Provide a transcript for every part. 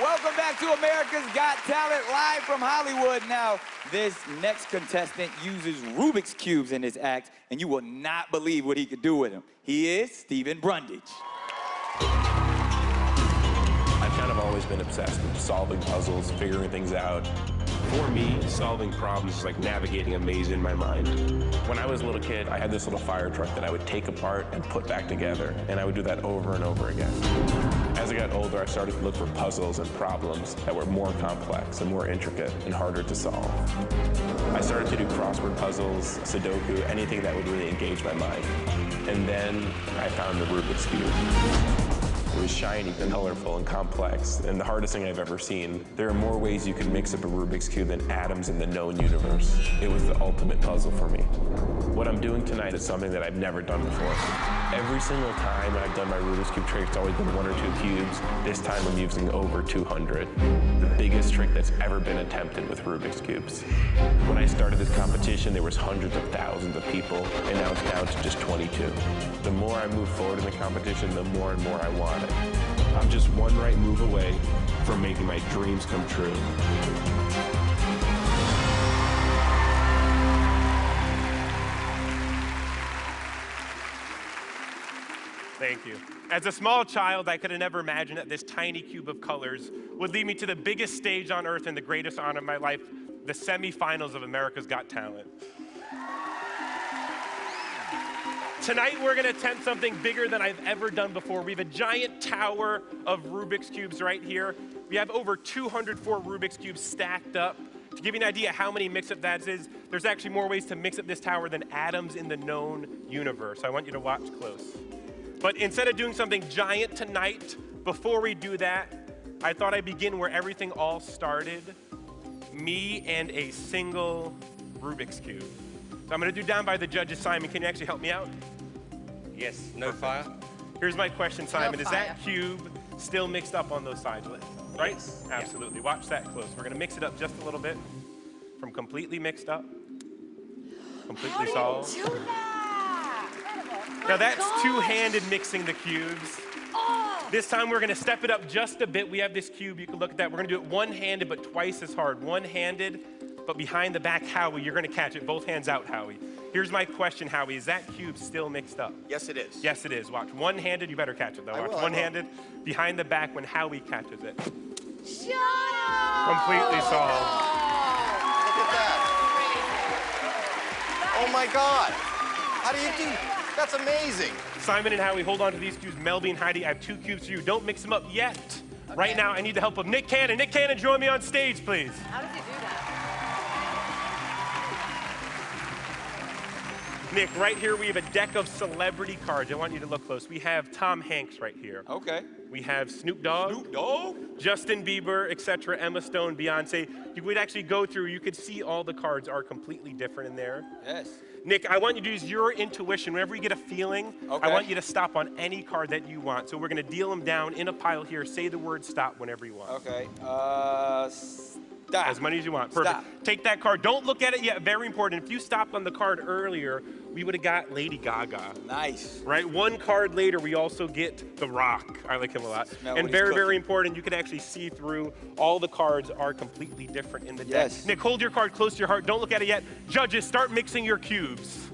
Welcome back to America's Got Talent, live from Hollywood. Now, this next contestant uses Rubik's Cubes in his act, and you will not believe what he could do with them. He is Stephen Brundage. I've kind of always been obsessed with solving puzzles, figuring things out. For me, solving problems is like navigating a maze in my mind. When I was a little kid, I had this little fire truck that I would take apart and put back together, and I would do that over and over again. As I got older, I started to look for puzzles and problems that were more complex and more intricate and harder to solve. I started to do crossword puzzles, Sudoku, anything that would really engage my mind. And then I found the Rubik's Cube. It was shiny and colorful and complex, and the hardest thing I've ever seen. There are more ways you can mix up a Rubik's Cube than atoms in the known universe. It was the ultimate puzzle for me. What I'm doing tonight is something that I've never done before. Every single time I've done my Rubik's Cube trick, it's always been 1 or 2 cubes. This time I'm using over 200. The biggest trick that's ever been attempted with Rubik's Cubes. When I started this competition, there was hundreds of thousands of people, and now it's down to just 22. The more I move forward in the competition, the more and more I want it. I'm just one right move away from making my dreams come true. Thank you. As a small child, I could have never imagined that this tiny cube of colors would lead me to the biggest stage on earth and the greatest honor of my life, the semifinals of America's Got Talent. Tonight, we're gonna attempt something bigger than I've ever done before. We have a giant tower of Rubik's Cubes right here. We have over 204 Rubik's Cubes stacked up. To give you an idea how many mix-up that is, there's actually more ways to mix up this tower than atoms in the known universe. I want you to watch close. But instead of doing something giant tonight, before we do that, I thought I'd begin where everything all started, me and a single Rubik's Cube. So I'm gonna do down by the judges. Simon, can you actually help me out? Yes, no fire. Here's my question, Simon. No Is that cube still mixed up on those sides, right? Yes. Absolutely. Watch that close. We're gonna mix it up just a little bit. From completely mixed up, completely solved. Do that? Now that's two-handed mixing the cubes. Oh. This time we're gonna step it up just a bit. We have this cube, you can look at that. We're gonna do it one-handed, but twice as hard. One-handed, but behind the back, Howie, you're gonna catch it. Both hands out, Howie. Here's my question, Howie. Is that cube still mixed up? Yes, it is. Yes, it is. Watch. One-handed, you better catch it, though. I Watch. will, One-handed, behind the back when Howie catches it. Shut up! Completely solved. Look at that. Oh my God. How do you do? That's amazing. Simon and Howie, hold on to these cubes. Melby and Heidi, I have 2 cubes for you. Don't mix them up yet. Okay. Right now, I need the help of Nick Cannon. Nick Cannon, join me on stage, please. How does he do that? Nick, right here we have a deck of celebrity cards. I want you to look close. We have Tom Hanks right here. Okay. We have Snoop Dogg. Snoop Dogg? Justin Bieber, etc., Emma Stone, Beyonce. You would actually go through, you could see all the cards are completely different in there. Yes. Nick, I want you to use your intuition. Whenever you get a feeling, okay, I want you to stop on any card that you want. So we're gonna deal them down in a pile here. Say the word stop whenever you want. Okay, stop. As many as you want, perfect. Stop. Take that card, don't look at it yet, very important. If you stopped on the card earlier, we would have got Lady Gaga. Nice. Right, one card later, we also get The Rock. I like him a lot. Smell and what very, he's very cooking. important, you can actually see through. All the cards are completely different in the deck. Yes. Nick, hold your card close to your heart. Don't look at it yet. Judges, start mixing your cubes.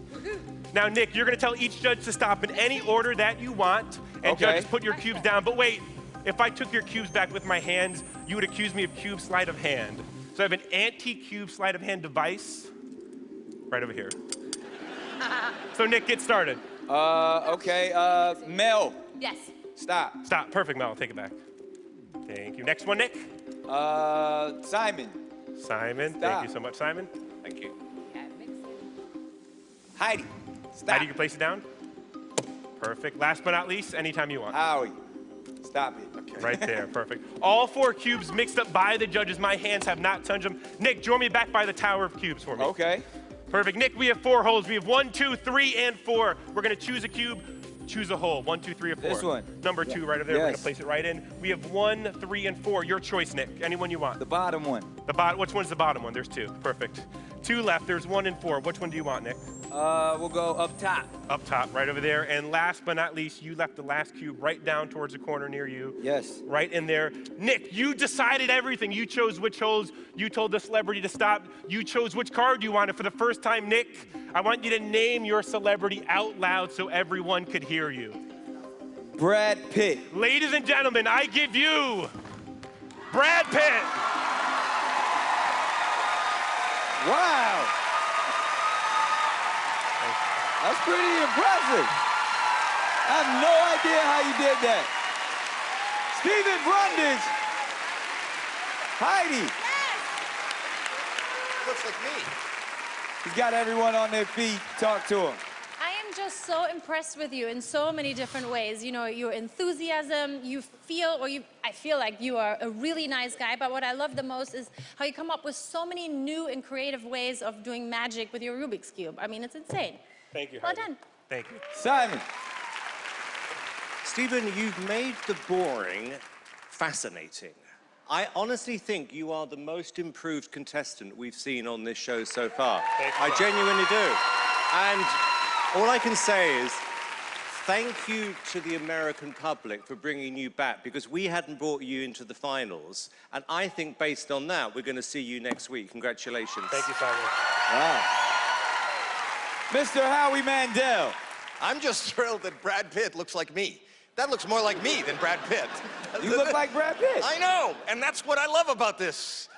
Now, Nick, you're gonna tell each judge to stop in any order that you want, and okay, judges, put your cubes down. But wait, if I took your cubes back with my hands, you would accuse me of cube sleight of hand. So I have an anti-cube sleight of hand device right over here. So Nick, get started. Okay, Mel. Yes. Stop. Stop, perfect, Mel, take it back. Thank you. Next one, Nick. Simon. Simon, Stop. thank you so much, Simon. Thank you. Okay, mix it. Heidi. Stop. Heidi, you can place it down. Perfect. Last but not least, anytime you want. Howie. Stop it. Okay. Right there, perfect. All 4 cubes mixed up by the judges. My hands have not touched them. Nick, join me back by the tower of cubes for me. Okay. Perfect. Nick, we have 4 holes. We have 1, 2, 3, and 4. We're gonna choose a cube, choose a hole. 1, 2, 3, or 4. This one. Number 2 right over there. We're gonna Yes. place it right in. We have 1, 3, and 4. Your choice, Nick. Anyone you want. The bottom one. The bottom. Which one's the bottom one? There's 2. Perfect. 2 left. There's 1 and 4. Which one do you want, Nick? We'll go up top. Up top, right over there. And last but not least, you left the last cube right down towards the corner near you. Yes. Right in there. Nick, you decided everything. You chose which holes. You told the celebrity to stop. You chose which card you wanted. For the first time, Nick, I want you to name your celebrity out loud so everyone could hear you. Brad Pitt. Ladies and gentlemen, I give you Brad Pitt. Wow. That's pretty impressive. I have no idea how you did that. Stephen Brundage. Heidi. Looks like me. He's got everyone on their feet. Talk to him. I am just so impressed with you in so many different ways. You know, your enthusiasm, I feel like you are a really nice guy, but what I love the most is how you come up with so many new and creative ways of doing magic with your Rubik's Cube. I mean, it's insane. Thank you, Well Heidi. done. Thank you. Simon. Stephen, you've made the boring fascinating. I honestly think you are the most improved contestant we've seen on this show so far. Thank you, I Bob. genuinely do. And all I can say is thank you to the American public for bringing you back, because we hadn't brought you into the finals. And I think based on that, we're going to see you next week. Congratulations. Thank you, Simon. Wow. Mr. Howie Mandel. I'm just thrilled that Brad Pitt looks like me. That looks more like me than Brad Pitt. You look like Brad Pitt. I know, and that's what I love about this.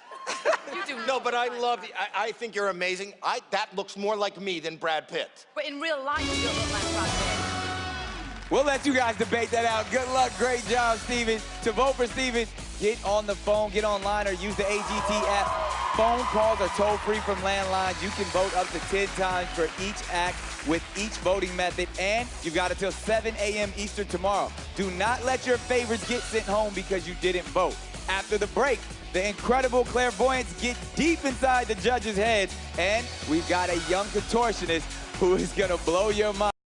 You do. No, but I love, I think you're amazing. That looks more like me than Brad Pitt. But in real life, you don't look like Brad Pitt. We'll let you guys debate that out. Good luck. Great job, Steven. To vote for Steven, get on the phone, get online, or use the AGT app. Phone calls are toll-free from landlines. You can vote up to 10 times for each act with each voting method, and you've got until 7 a.m. Eastern tomorrow. Do not let your favorites get sent home because you didn't vote. After the break, the incredible clairvoyants get deep inside the judges' heads, and we've got a young contortionist who is going to blow your mind.